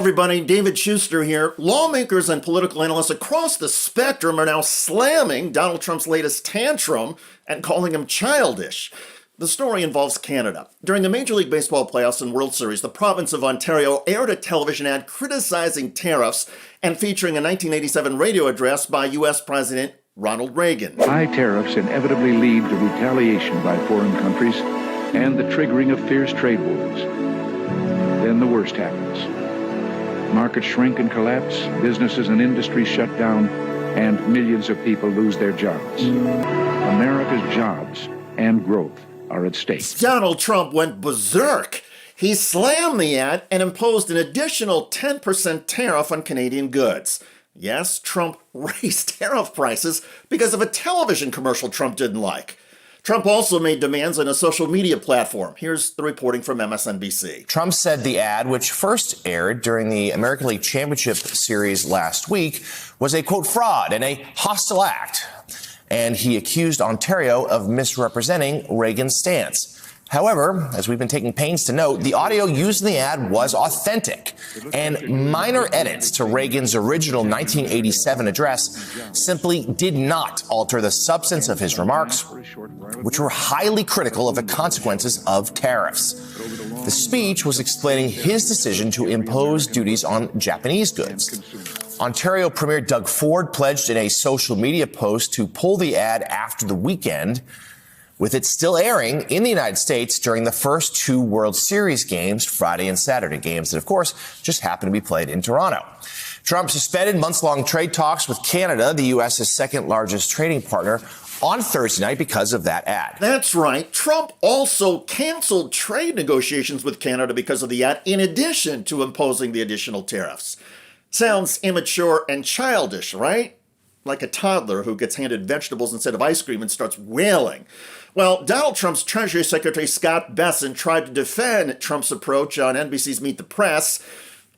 everybody. David Schuster here. Lawmakers and political analysts across the spectrum are now slamming Donald Trump's latest tantrum and calling him childish. The story involves Canada. During the Major League Baseball playoffs and World Series, the province of Ontario aired a television ad criticizing tariffs and featuring a 1987 radio address by U.S. President Ronald Reagan. High tariffs inevitably lead to retaliation by foreign countries and the triggering of fierce trade wars. Then the worst happens. Markets shrink and collapse, businesses and industries shut down, and millions of people lose their jobs. America's jobs and growth are at stake. Donald Trump went berserk. He slammed the ad and imposed an additional 10% tariff on Canadian goods. Yes, Trump raised tariff prices because of a television commercial Trump didn't like. Trump also made demands on a social media platform. Here's the reporting from MSNBC. Trump said the ad, which first aired during the American League Championship Series last week, was a, quote, fraud and a hostile act. And he accused Ontario of misrepresenting Reagan's stance. However, as we've been taking pains to note, the audio used in the ad was authentic, and minor edits to Reagan's original 1987 address simply did not alter the substance of his remarks, which were highly critical of the consequences of tariffs. The speech was explaining his decision to impose duties on Japanese goods. Ontario Premier Doug Ford pledged in a social media post to pull the ad after the weekend, with it still airing in the United States during the first two World Series games, Friday and Saturday games that, of course, just happened to be played in Toronto. Trump suspended months-long trade talks with Canada, the U.S.'s second largest trading partner, on Thursday night because of that ad. That's right. Trump also canceled trade negotiations with Canada because of the ad, in addition to imposing the additional tariffs. Sounds immature and childish, right? Like a toddler who gets handed vegetables instead of ice cream and starts wailing. Well, Donald Trump's Treasury Secretary Scott Bessent tried to defend Trump's approach on NBC's Meet the Press.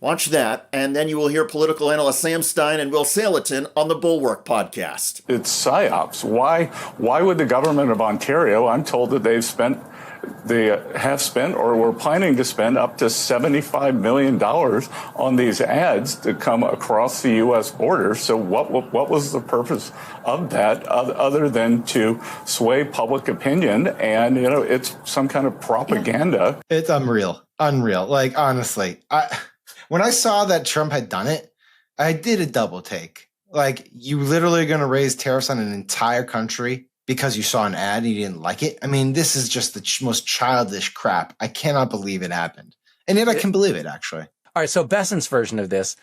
Watch that, and then you will hear political analyst Sam Stein and Will Saletan on the Bulwark podcast. It's psyops. Why would the government of Ontario, I'm told that they have spent or were planning to spend up to $75 million on these ads to come across the U.S. border. So what was the purpose of that other than to sway public opinion? And, it's some kind of propaganda. It's unreal. Like, honestly, when I saw that Trump had done it, I did a double take. Like, you literally are going to raise tariffs on an entire country because you saw an ad and you didn't like it? I mean, this is just the most childish crap. I cannot believe it happened. And yet I can believe it, actually. All right, so Bessent's version of this,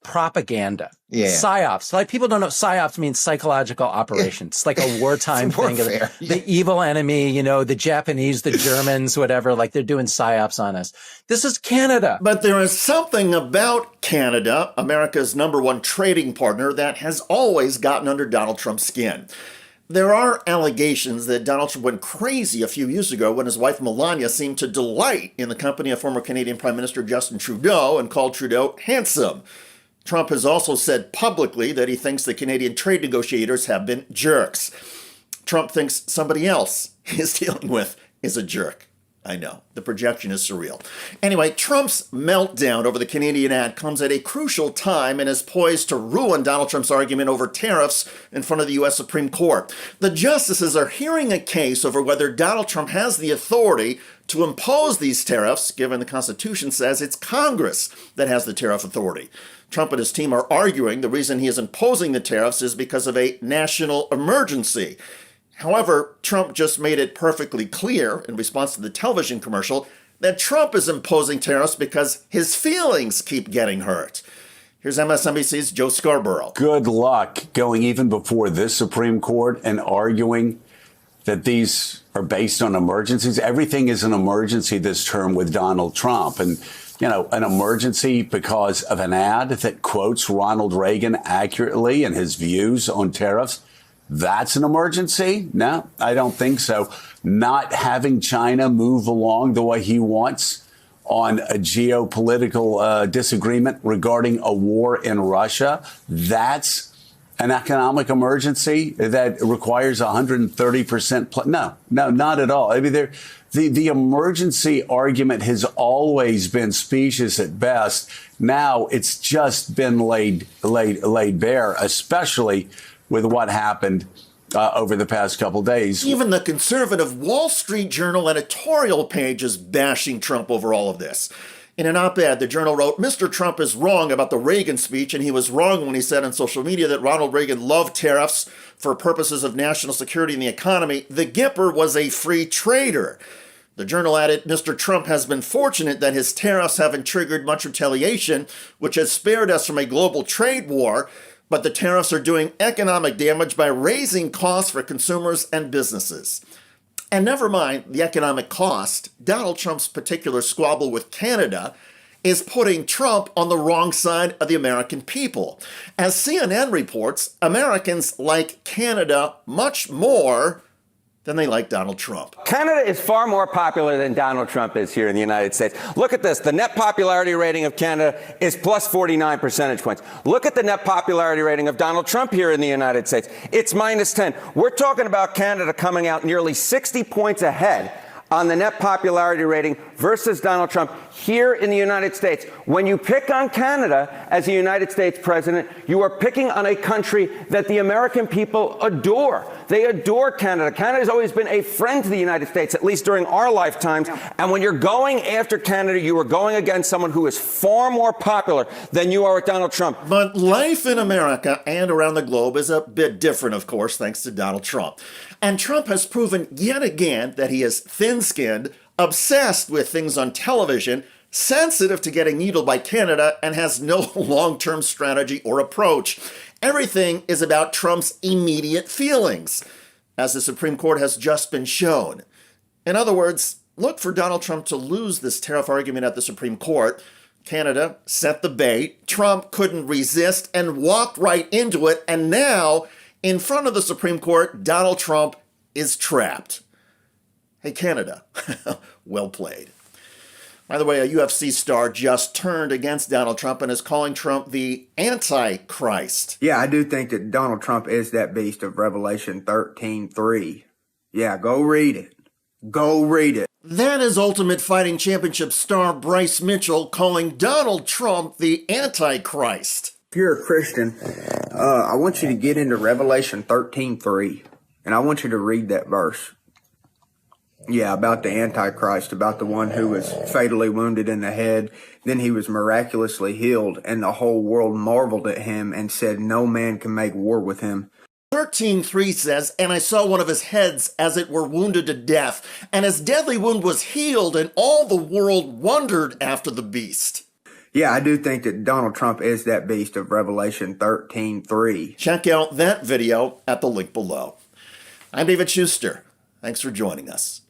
propaganda. Yeah. PSYOPs. Like, people don't know, PSYOPs means psychological operations. It's like a wartime thing. The evil enemy, the Japanese, the Germans, whatever, like they're doing PSYOPs on us. This is Canada. But there is something about Canada, America's #1 trading partner, that has always gotten under Donald Trump's skin. There are allegations that Donald Trump went crazy a few years ago when his wife Melania seemed to delight in the company of former Canadian Prime Minister Justin Trudeau and called Trudeau handsome. Trump has also said publicly that he thinks the Canadian trade negotiators have been jerks. Trump thinks somebody else he's dealing with is a jerk. I know, the projection is surreal. Anyway, Trump's meltdown over the Canadian ad comes at a crucial time and is poised to ruin Donald Trump's argument over tariffs in front of the U.S. Supreme Court. The justices are hearing a case over whether Donald Trump has the authority to impose these tariffs, given the Constitution says it's Congress that has the tariff authority. Trump and his team are arguing the reason he is imposing the tariffs is because of a national emergency. However, Trump just made it perfectly clear in response to the television commercial that Trump is imposing tariffs because his feelings keep getting hurt. Here's MSNBC's Joe Scarborough. Good luck going even before this Supreme Court and arguing that these are based on emergencies. Everything is an emergency this term with Donald Trump. And, an emergency because of an ad that quotes Ronald Reagan accurately and his views on tariffs. That's an emergency? No, I don't think so. Not having China move along the way he wants on a geopolitical disagreement regarding a war in Russia, that's an economic emergency that requires 130%? No, not at all. I mean, the emergency argument has always been specious at best. Now it's just been laid bare, especially with what happened over the past couple days. Even the conservative Wall Street Journal editorial page is bashing Trump over all of this. In an op-ed, the Journal wrote, Mr. Trump is wrong about the Reagan speech, and he was wrong when he said on social media that Ronald Reagan loved tariffs for purposes of national security and the economy. The Gipper was a free trader. The Journal added, Mr. Trump has been fortunate that his tariffs haven't triggered much retaliation, which has spared us from a global trade war, but the tariffs are doing economic damage by raising costs for consumers and businesses. And never mind the economic cost, Donald Trump's particular squabble with Canada is putting Trump on the wrong side of the American people. As CNN reports, Americans like Canada much more than they like Donald Trump. Canada is far more popular than Donald Trump is here in the United States. Look at this. The net popularity rating of Canada is plus 49 percentage points. Look at the net popularity rating of Donald Trump here in the United States. It's minus 10. We're talking about Canada coming out nearly 60 points ahead on the net popularity rating versus Donald Trump here in the United States. When you pick on Canada as a United States president, you are picking on a country that the American people adore. They adore Canada. Canada has always been a friend to the United States, at least during our lifetimes. And when you're going after Canada, you are going against someone who is far more popular than you are with Donald Trump. But life in America and around the globe is a bit different, of course, thanks to Donald Trump. And Trump has proven yet again that he is thin-skinned, obsessed with things on television, sensitive to getting needled by Canada, and has no long-term strategy or approach. Everything is about Trump's immediate feelings, as the Supreme Court has just been shown. In other words, look for Donald Trump to lose this tariff argument at the Supreme Court. Canada set the bait, Trump couldn't resist and walked right into it, and now, in front of the Supreme Court, Donald Trump is trapped. Hey, Canada, well played. By the way, a UFC star just turned against Donald Trump and is calling Trump the Antichrist. Yeah, I do think that Donald Trump is that beast of Revelation 13:3. Yeah, go read it. Go read it. That is Ultimate Fighting Championship star Bryce Mitchell calling Donald Trump the Antichrist. If you're a Christian, I want you to get into Revelation 13:3, and I want you to read that verse. Yeah, about the Antichrist, about the one who was fatally wounded in the head. Then he was miraculously healed, and the whole world marveled at him and said, no man can make war with him. 13:3 says, and I saw one of his heads as it were wounded to death, and his deadly wound was healed, and all the world wondered after the beast. Yeah, I do think that Donald Trump is that beast of Revelation 13:3. Check out that video at the link below. I'm David Schuster. Thanks for joining us.